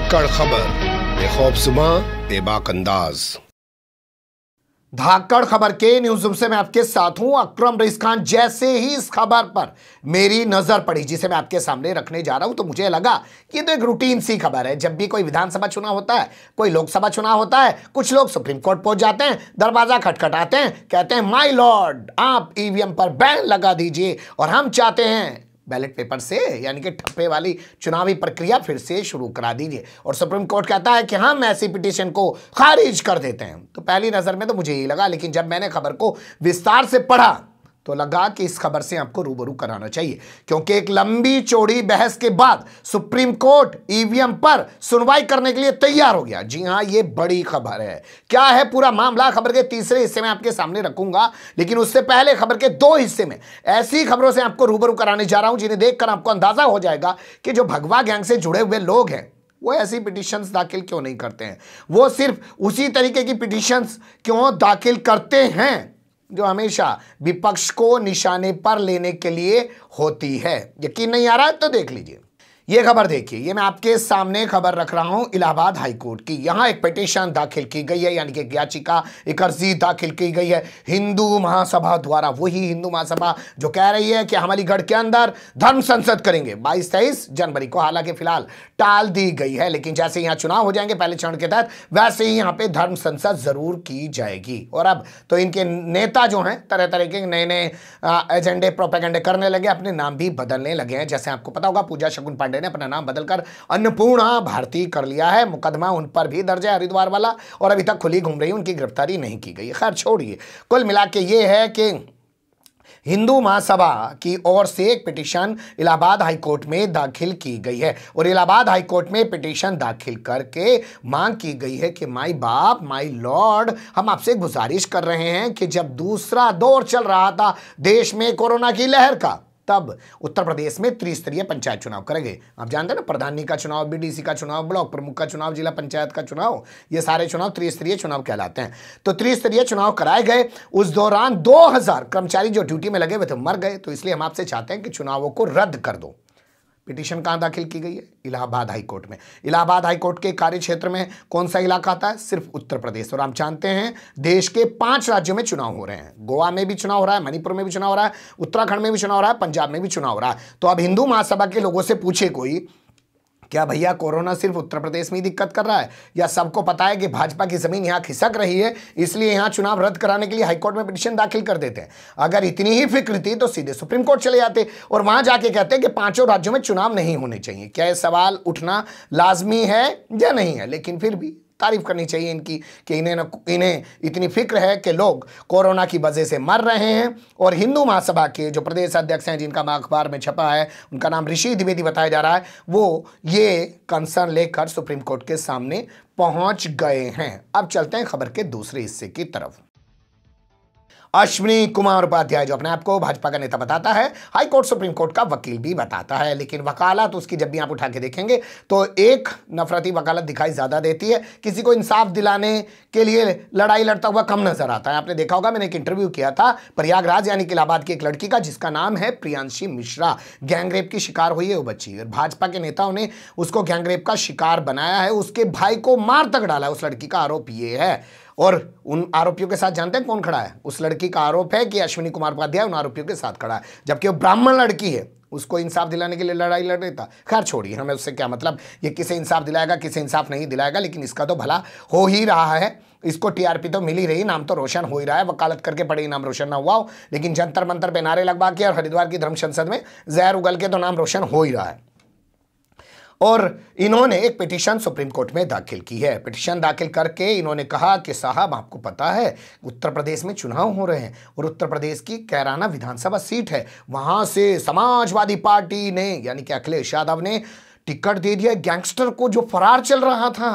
धाकड़ खबर, बेखौफसुमा बेबाक अंदाज। धाकड़ खबर के न्यूज़ रूम से मैं आपके साथ हूं अकरम रईस खान। जैसे ही इस खबर पर मेरी नजर पड़ी जिसे मैं आपके सामने रखने जा रहा हूं तो मुझे लगा कि ये तो एक रूटीन सी खबर है। जब भी कोई विधानसभा चुनाव होता है, कोई लोकसभा चुनाव होता है, कुछ लोग सुप्रीम कोर्ट पहुंच जाते हैं, दरवाजा खटखटाते हैं, कहते हैं माय लॉर्ड आप ईवीएम पर बैन लगा दीजिए और हम चाहते हैं बैलेट पेपर से यानी कि ठप्पे वाली चुनावी प्रक्रिया फिर से शुरू करा दीजिए। और सुप्रीम कोर्ट कहता है कि हम ऐसी पिटीशन को खारिज कर देते हैं। तो पहली नजर में तो मुझे यही लगा, लेकिन जब मैंने खबर को विस्तार से पढ़ा तो लगा कि इस खबर से आपको रूबरू कराना चाहिए, क्योंकि एक लंबी चौड़ी बहस के बाद सुप्रीम कोर्ट ईवीएम पर सुनवाई करने के लिए तैयार हो गया। जी हां, ये बड़ी खबर है। क्या है पूरा मामला, खबर के तीसरे हिस्से में आपके सामने रखूंगा, लेकिन उससे पहले खबर के दो हिस्से में ऐसी खबरों से आपको रूबरू कराने जा रहा हूं जिन्हें देखकर आपको अंदाजा हो जाएगा कि जो भगवा गैंग से जुड़े हुए लोग हैं वो ऐसी पिटीशंस दाखिल क्यों नहीं करते हैं। वो सिर्फ उसी तरीके की पिटीशंस क्यों दाखिल करते हैं जो हमेशा विपक्ष को निशाने पर लेने के लिए होती है। यकीन नहीं आ रहा है तो देख लीजिए। ये खबर देखिए, ये मैं आपके सामने खबर रख रहा हूं इलाहाबाद हाईकोर्ट की। यहां एक पिटीशन दाखिल की गई है, यानी कि एक याचिका, एक अर्जी दाखिल की गई है हिंदू महासभा द्वारा। वही हिंदू महासभा जो कह रही है कि हम अलीगढ़ के अंदर धर्म संसद करेंगे 22-23 जनवरी को। हालांकि फिलहाल टाल दी गई है, लेकिन जैसे यहां चुनाव हो जाएंगे पहले चरण के तहत, वैसे ही यहां पे धर्म संसद जरूर की जाएगी। और अब तो इनके नेता जो हैं तरह तरह के नए नए एजेंडे प्रोपेगेंडे करने लगे, अपने नाम भी बदलने लगे हैं। जैसे आपको पता होगा पूजा शगुन पांडे ने अपना नाम बदलकर अन्नपूर्णा भारती कर लिया है। मुकदमा उन पर भी दर्ज है हरिद्वार वाला, और अभी तक खुली घूम रही, उनकी गिरफ्तारी नहीं की गई। खैर छोड़िए, कुल मिला के ये है कि हिंदू महासभा की ओर से एक पिटीशन इलाहाबाद हाईकोर्ट में दाखिल की गई है, और इलाहाबाद हाईकोर्ट में पिटीशन दाखिल करके मांग की गई है कि माई बाप, माई लॉर्ड, हम आपसे गुजारिश कर रहे हैं कि जब दूसरा दौर चल रहा था देश में कोरोना की लहर का, तब उत्तर प्रदेश में त्रिस्तरीय पंचायत चुनाव करेंगे। आप जानते हैं ना, प्रधानी का चुनाव, बीडीसी का चुनाव, ब्लॉक प्रमुख का चुनाव, जिला पंचायत का चुनाव, ये सारे चुनाव त्रिस्तरीय चुनाव कहलाते हैं। तो त्रिस्तरीय चुनाव कराए गए, उस दौरान 2000 कर्मचारी जो ड्यूटी में लगे हुए थे मर गए। तो इसलिए हम आपसे चाहते हैं कि चुनावों को रद्द कर दो। पिटीशन कहां दाखिल की गई है? इलाहाबाद हाईकोर्ट में। इलाहाबाद हाईकोर्ट के कार्य क्षेत्र में कौन सा इलाका आता है? सिर्फ उत्तर प्रदेश। और हम जानते हैं देश के 5 राज्यों में चुनाव हो रहे हैं। गोवा में भी चुनाव हो रहा है, मणिपुर में भी चुनाव हो रहा है, उत्तराखंड में भी चुनाव हो रहा है, पंजाब में भी चुनाव हो रहा है। तो अब हिंदू महासभा के लोगों से पूछे कोई, क्या भैया कोरोना सिर्फ उत्तर प्रदेश में ही दिक्कत कर रहा है, या सबको पता है कि भाजपा की जमीन यहां खिसक रही है, इसलिए यहां चुनाव रद्द कराने के लिए हाईकोर्ट में पिटीशन दाखिल कर देते हैं? अगर इतनी ही फिक्र थी तो सीधे सुप्रीम कोर्ट चले जाते और वहां जाके कहते कि 5 राज्यों में चुनाव नहीं होने चाहिए। क्या यह सवाल उठना लाजमी है या नहीं है? लेकिन फिर भी तारीफ करनी चाहिए इनकी कि इन्हें इतनी फिक्र है कि लोग कोरोना की वजह से मर रहे हैं। और हिंदू महासभा के जो प्रदेश अध्यक्ष हैं, जिनका अखबार में छपा है, उनका नाम ऋषि द्विवेदी बताया जा रहा है, वो ये कंसर्न लेकर सुप्रीम कोर्ट के सामने पहुंच गए हैं। अब चलते हैं खबर के दूसरे हिस्से की तरफ। अश्विनी कुमार उपाध्याय जो अपने आप को भाजपा का नेता बताता है, हाईकोर्ट सुप्रीम कोर्ट का वकील भी बताता है, लेकिन वकालत उसकी जब भी आप उठा के देखेंगे तो एक नफरती वकालत दिखाई ज्यादा देती है। किसी को इंसाफ दिलाने के लिए लड़ाई लड़ता हुआ कम नजर आता है। आपने देखा होगा, मैंने एक इंटरव्यू किया था प्रयागराज यानी कि इलाहाबाद की एक लड़की का, जिसका नाम है प्रियांशी मिश्रा। गैंगरेप की शिकार हुई है वो बच्ची, और भाजपा के नेताओं ने उसको गैंगरेप का शिकार बनाया है, उसके भाई को मार तक डाला है। उस लड़की का आरोप ये है, और उन आरोपियों के साथ जानते हैं कौन खड़ा है? उस लड़की का आरोप है कि अश्विनी कुमार उपाध्याय उन आरोपियों के साथ खड़ा है, जबकि वो ब्राह्मण लड़की है, उसको इंसाफ दिलाने के लिए लड़ाई लड़ रहा था। खैर छोड़िए, हमें उससे क्या मतलब, ये किसे इंसाफ दिलाएगा किसे इंसाफ नहीं दिलाएगा, लेकिन इसका तो भला हो ही रहा है। इसको टीआरपी तो मिल ही रही, नाम तो रोशन हो ही रहा है। वकालत करके पड़े नाम रोशन ना हुआ हो, लेकिन जंतर मंतर पे नारे लगवा के और हरिद्वार की धर्म संसद में जहर उगल के तो नाम रोशन हो ही रहा है। और इन्होंने एक पिटीशन सुप्रीम कोर्ट में दाखिल की है। पिटीशन दाखिल करके इन्होंने कहा कि साहब, आपको पता है उत्तर प्रदेश में चुनाव हो रहे हैं, और उत्तर प्रदेश की कैराना विधानसभा सीट है, वहां से समाजवादी पार्टी ने यानी कि अखिलेश यादव ने टिकट दे दिया गैंगस्टर को जो फरार चल रहा था।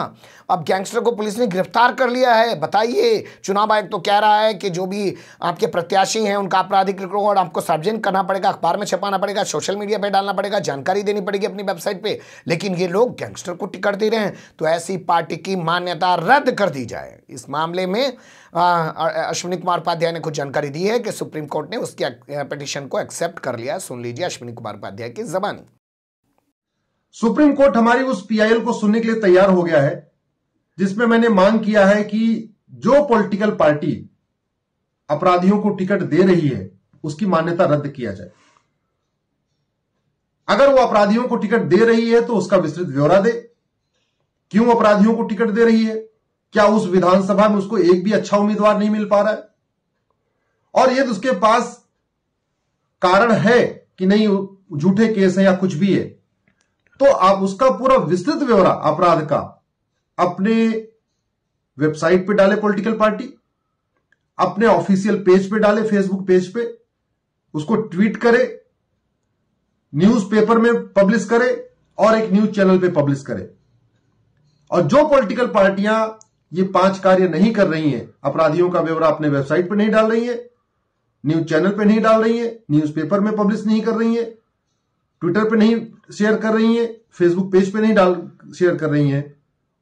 अब गैंगस्टर को पुलिस ने गिरफ्तार कर लिया है। बताइए, चुनाव आयोग तो कह रहा है कि जो भी आपके प्रत्याशी हैं उनका आपराधिक रिकॉर्ड आपको सार्वजनिक करना पड़ेगा, अखबार में छपाना पड़ेगा, सोशल मीडिया पे डालना पड़ेगा, जानकारी देनी पड़ेगी अपनी वेबसाइट पे, लेकिन ये लोग गैंगस्टर को टिकट दे रहे हैं। तो ऐसी पार्टी की मान्यता रद्द कर दी जाए। इस मामले में अश्विनी कुमार उपाध्याय ने कुछ जानकारी दी है कि सुप्रीम कोर्ट ने उसकी पिटीशन को एक्सेप्ट कर लिया। सुन लीजिए अश्विनी कुमार उपाध्याय की जबानी। सुप्रीम कोर्ट हमारी उस पीआईएल को सुनने के लिए तैयार हो गया है जिसमें मैंने मांग किया है कि जो पॉलिटिकल पार्टी अपराधियों को टिकट दे रही है उसकी मान्यता रद्द किया जाए। अगर वो अपराधियों को टिकट दे रही है तो उसका विस्तृत ब्यौरा दे, क्यों अपराधियों को टिकट दे रही है, क्या उस विधानसभा में उसको एक भी अच्छा उम्मीदवार नहीं मिल पा रहा है, और यदि उसके पास कारण है कि नहीं झूठे केस है या कुछ भी है, तो आप उसका पूरा विस्तृत ब्यौरा अपराध का अपने वेबसाइट पे डाले, पॉलिटिकल पार्टी अपने ऑफिशियल पेज पे डाले, फेसबुक पेज पे उसको ट्वीट करे, न्यूज़पेपर में पब्लिश करे और एक न्यूज चैनल पे पब्लिश करे। और जो पॉलिटिकल पार्टियां ये 5 कार्य नहीं कर रही हैं, अपराधियों का ब्यौरा अपने वेबसाइट पे नहीं डाल रही है, न्यूज चैनल पे नहीं डाल रही है, न्यूज़पेपर में पब्लिश नहीं कर रही है, ट्विटर पे नहीं शेयर कर रही है, फेसबुक पेज पे नहीं शेयर कर रही है,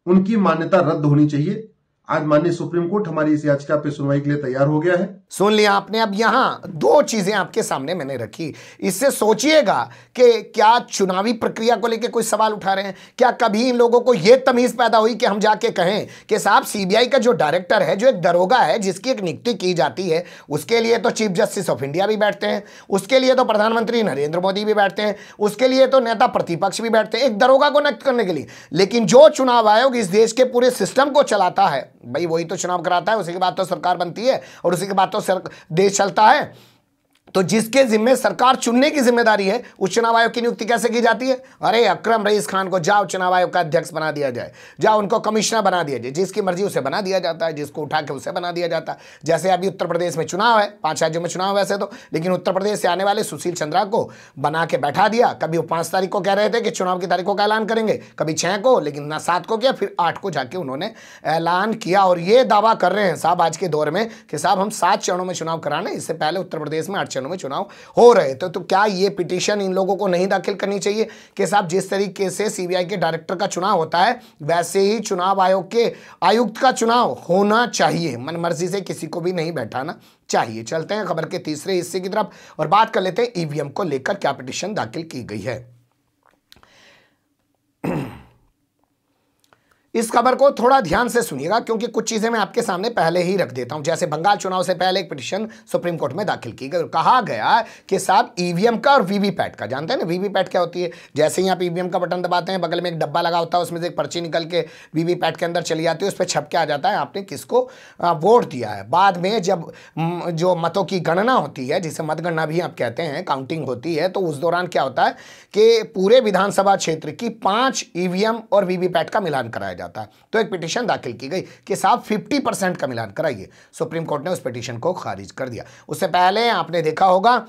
उनकी मान्यता रद्द होनी चाहिए। आज माननीय सुप्रीम कोर्ट हमारी इस याचिका पे सुनवाई के लिए तैयार हो गया है। सुन लिया आपने। अब यहां 2 चीजें आपके सामने मैंने रखी, इससे सोचिएगा कि क्या चुनावी प्रक्रिया को लेकर कोई सवाल उठा रहे हैं, क्या कभी इन लोगों को यह तमीज पैदा हुई कि हम जाके कहें कि साहब सीबीआई का जो डायरेक्टर है, जो एक दरोगा है जिसकी एक नियुक्ति की जाती है, उसके लिए तो चीफ जस्टिस ऑफ इंडिया भी बैठते हैं, उसके लिए तो प्रधानमंत्री नरेंद्र मोदी भी बैठते हैं, उसके लिए तो नेता प्रतिपक्ष भी बैठते हैं एक दरोगा को नियुक्त करने के लिए। लेकिन जो चुनाव आयोग इस देश के पूरे सिस्टम को चलाता है, भाई वही तो चुनाव कराता है, उसी के बाद तो सरकार बनती है और उसी के बाद तो देश चलता है। तो जिसके जिम्मे सरकार चुनने की जिम्मेदारी है, उस चुनाव आयोग की नियुक्ति कैसे की जाती है? अरे अकरम रईस खान को जाओ चुनाव आयोग का अध्यक्ष बना दिया जाए, जाओ उनको कमिश्नर बना दिया जाए, जिसकी मर्जी उसे बना दिया जाता है, जिसको उठा के उसे बना दिया जाता है। जैसे अभी उत्तर प्रदेश में चुनाव है, 5 राज्यों में चुनाव वैसे तो, लेकिन उत्तर प्रदेश से आने वाले सुशील चंद्रा को बना के बैठा दिया। कभी वो 5 तारीख को कह रहे थे कि चुनाव की तारीखों का ऐलान करेंगे, कभी 6 को, लेकिन ना 7 को किया, फिर 8 को जाके उन्होंने ऐलान किया। और ये दावा कर रहे हैं साहब आज के दौर में कि साहब हम 7 चरणों में चुनाव कराने, इससे पहले उत्तर प्रदेश में 8 चरणों में चुनाव हो रहे थे। तो क्या ये पिटीशन इन लोगों को नहीं दाखिल करनी चाहिए कि साहब जिस तरीके से सीबीआई के डायरेक्टर का चुनाव होता है, वैसे ही चुनाव आयोग के आयुक्त का चुनाव होना चाहिए, मनमर्जी से किसी को भी नहीं बैठाना चाहिए। चलते हैं खबर के तीसरे हिस्से की तरफ और बात कर लेते हैं ईवीएम को लेकर क्या पिटीशन दाखिल की गई है। इस खबर को थोड़ा ध्यान से सुनिएगा क्योंकि कुछ चीजें मैं आपके सामने पहले ही रख देता हूं। जैसे बंगाल चुनाव से पहले एक पिटीशन सुप्रीम कोर्ट में दाखिल की गई और कहा गया कि साहब ईवीएम का और वीवीपैट का, जानते हैं ना वीवीपैट क्या होती है? जैसे ही आप ईवीएम का बटन दबाते हैं, बगल में एक डब्बा लगा होता है, उसमें से एक पर्ची निकल के वीवीपैट के अंदर चली जाती है, उस पर छप के आ जाता है आपने किसको वोट दिया है। बाद में जब जो मतों की गणना होती है, जिसे मतगणना भी आप कहते हैं, काउंटिंग होती है, तो उस दौरान क्या होता है कि पूरे विधानसभा क्षेत्र की 5 ईवीएम और वीवीपैट का मिलान कराया जाता है। तो एक पिटीशन दाखिल की गई कि साहब 50% का मिलान कराइए। सुप्रीम कोर्ट ने उस पिटीशन को खारिज कर दिया। उससे पहले आपने देखा होगा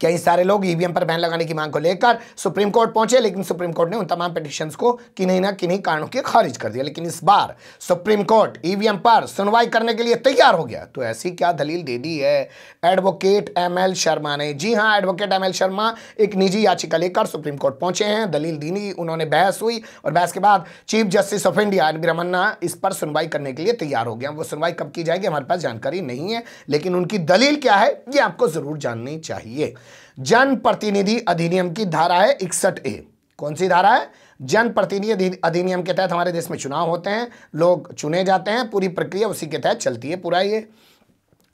कई सारे लोग ईवीएम पर बैन लगाने की मांग को लेकर सुप्रीम कोर्ट पहुंचे, लेकिन सुप्रीम कोर्ट ने उन तमाम पिटीशंस को किन्हीं ना किन्हीं कारणों के खारिज कर दिया। लेकिन इस बार सुप्रीम कोर्ट ईवीएम पर सुनवाई करने के लिए तैयार हो गया। तो ऐसी क्या दलील दे दी है एडवोकेट एमएल शर्मा ने? जी हां, एडवोकेट एमएल शर्मा एक निजी याचिका लेकर सुप्रीम कोर्ट पहुंचे हैं। दलील दी, उन्होंने बहस हुई और बहस के बाद chief justice of India N V Ramana इस पर सुनवाई करने के लिए तैयार हो गया। वो सुनवाई कब की जाएगी हमारे पास जानकारी नहीं है, लेकिन उनकी दलील क्या है ये आपको जरूर जाननी चाहिए। जनप्रतिनिधि अधिनियम की धारा है 61A। कौन सी धारा है? जनप्रतिनिधि अधिनियम के तहत हमारे देश में चुनाव होते हैं, लोग चुने जाते हैं, पूरी प्रक्रिया उसी के तहत चलती है। पूरा ये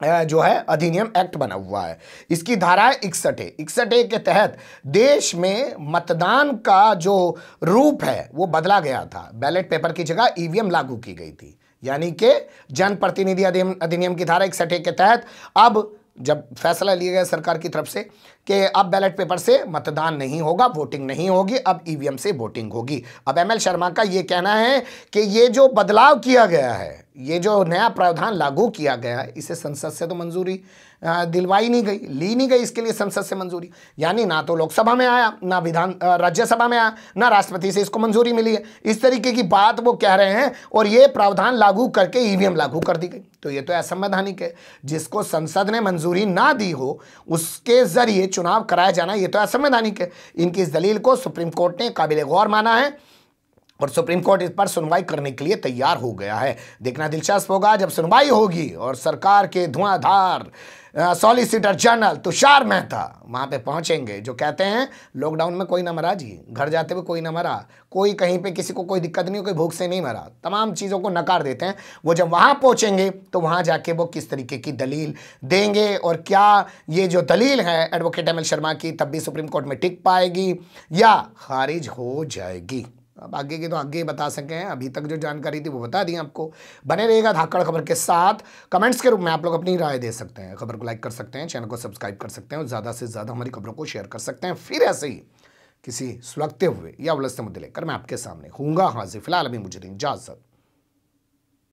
जो है अधिनियम एक्ट बना हुआ है, इसकी धारा है 61A। 61A के तहत देश में मतदान का जो रूप है वो बदला गया था। बैलेट पेपर की जगह ईवीएम लागू की गई थी। यानी कि जनप्रतिनिधि अधिनियम की धारा 61A के तहत अब जब फैसला लिया गया सरकार की तरफ से कि अब बैलेट पेपर से मतदान नहीं होगा, वोटिंग नहीं होगी, अब ईवीएम से वोटिंग होगी। अब एमएल शर्मा का ये कहना है कि ये जो बदलाव किया गया है, ये जो नया प्रावधान लागू किया गया है, इसे संसद से तो मंजूरी दिलवाई नहीं गई, ली नहीं गई इसके लिए संसद से मंजूरी। यानी ना तो लोकसभा में आया, ना राज्यसभा में आया, ना राष्ट्रपति से इसको मंजूरी मिली है। इस तरीके की बात वो कह रहे हैं और ये प्रावधान लागू करके ईवीएम लागू कर दी गई। तो ये तो असंवैधानिक है। जिसको संसद ने मंजूरी ना दी हो उसके जरिए चुनाव कराया जाना, ये तो असंवैधानिक है। इनकी इस दलील को सुप्रीम कोर्ट ने काबिल गौर माना है और सुप्रीम कोर्ट इस पर सुनवाई करने के लिए तैयार हो गया है। देखना दिलचस्प होगा जब सुनवाई होगी और सरकार के धुआंधार सॉलिसिटर जनरल तुषार मेहता वहां पे पहुंचेंगे, जो कहते हैं लॉकडाउन में कोई ना मरा जी, घर जाते हुए कोई ना मरा, कोई कहीं पे किसी को कोई दिक्कत नहीं, कोई भूख से नहीं मरा, तमाम चीज़ों को नकार देते हैं। वो जब वहां पहुंचेंगे तो वहां जाके वो किस तरीके की दलील देंगे और क्या ये जो दलील है एडवोकेट एमएल शर्मा की तब भी सुप्रीम कोर्ट में टिक पाएगी या खारिज हो जाएगी। अब आगे की तो आगे ही बता सके हैं, अभी तक जो जानकारी थी वो बता दी आपको। बने रहेगा धाकड़ खबर के साथ। कमेंट्स के रूप में आप लोग अपनी राय दे सकते हैं, खबर को लाइक कर सकते हैं, चैनल को सब्सक्राइब कर सकते हैं और ज़्यादा से ज़्यादा हमारी खबरों को शेयर कर सकते हैं। फिर ऐसे ही किसी सुलगते हुए या उलझते मुद्दे लेकर मैं आपके सामने हूँगा हाजिर। फिलहाल अभी मुझे इजाज़त।